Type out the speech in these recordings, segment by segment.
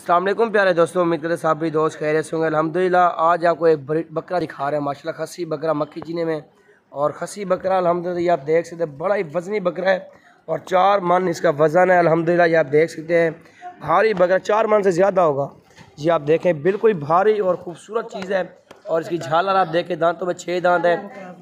अस्सलाम वालेकुम प्यारे दोस्तों, उम्मीद करते सब भी दोस्त खैरियत से होंगे। अल्हम्दुलिल्लाह आज आपको एक बकरा दिखा रहे हैं माशाल्लाह, खसी बकरा मक्की चीने में। और खसी बकरा अल्हम्दुलिल्लाह ये आप देख सकते हैं, बड़ा ही वज़नी बकरा है और 4 मन इसका वज़न है। अल्हम्दुलिल्लाह ये आप देख सकते हैं, भारी बकरा 4 मन से ज़्यादा होगा जी। आप देखें बिल्कुल भारी और ख़ूबसूरत चीज़ है। और इसकी झालर आप देखें, दांतों में 6 दांत है।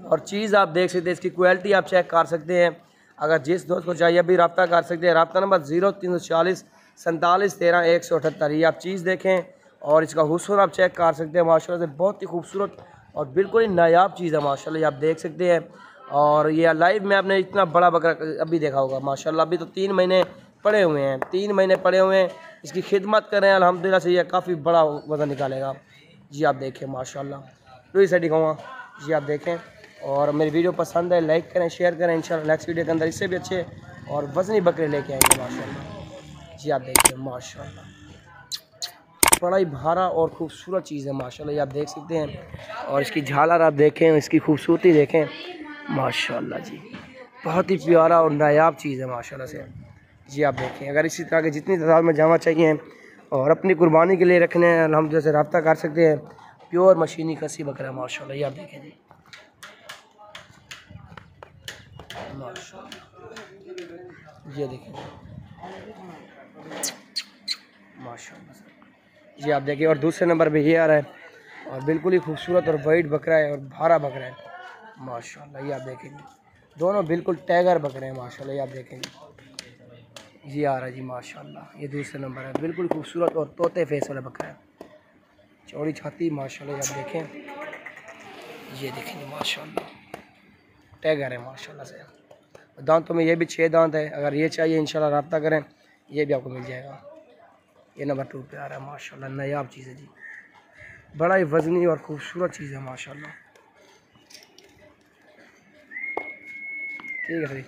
और चीज़ आप देख सकते हैं, इसकी क्वालिटी आप चेक कर सकते हैं। अगर जिस दोस्त को चाहिए अभी रब्ता कर सकते हैं। रब्ता नंबर 0340 47 13 178। ये आप चीज़ देखें और इसका हुस्न आप चेक कर सकते हैं। माशाल्लाह से बहुत ही खूबसूरत और बिल्कुल ही नायाब चीज़ है माशाल्लाह, ये आप देख सकते हैं। और ये लाइव में आपने इतना बड़ा बकरा अभी देखा होगा माशाल्लाह। अभी तो 3 महीने पड़े हुए हैं, 3 महीने पड़े हुए हैं। इसकी खिदमत करें अल्हम्दुलिल्लाह से ये काफ़ी बड़ा वज़न निकालेगा जी। आप देखें माशाल्लाह, तो इसे दिखाऊँगा जी। आप देखें और मेरी वीडियो पसंद है लाइक करें, शेयर करें। इंशाल्लाह नेक्स्ट वीडियो के अंदर इससे भी अच्छे और वज़नी बकरे लेके आएंगे माशाल्लाह जी। आप देखिए माशाल्लाह, बड़ा ही भारा और ख़ूबसूरत चीज़ है माशाल्लाह, ये आप देख सकते हैं। और इसकी झालर आप देखें, इसकी खूबसूरती देखें माशाल्लाह जी। बहुत ही प्यारा और नायाब चीज़ है माशाल्लाह से जी। आप देखें, अगर इसी तरह के जितनी तादाद में जामा चाहिए और अपनी कुर्बानी के लिए रखने हैं, हम जैसे रब्ता कर सकते हैं। प्योर मशीनी खसी बकरा माशाल्लाह, ये आप देखें जी माशाल्लाह। ये देखें माशाल्लाह जी। आप देखिए और दूसरे नंबर पे ये आ रहा है और बिल्कुल ही खूबसूरत और वाइट बकरा है और भारा बकरा है माशाल्लाह। ये आप देखेंगे, दोनों बिल्कुल टैगर बकरे हैं माशाल्लाह। ये आप देखेंगे, ये आ रहा है जी माशाल्लाह। ये दूसरे नंबर है, बिल्कुल खूबसूरत और तोते फेस वाला बकरा है, चौड़ी छाती माशाल्लाह। ये आप देखें, ये देखेंगे माशाल्लाह, टैगर है माशाल्लाह से। दांतों में ये भी 6 दांत है। अगर ये चाहिए इंशाल्लाह रब्ता करें, ये भी आपको मिल जाएगा। ये नंबर 2 पे आ रहा है माशाल्लाह, नायाब चीज़ है जी, बड़ा ही वज़नी और ख़ूबसूरत चीज़ है माशाल्लाह। ठीक है भाई।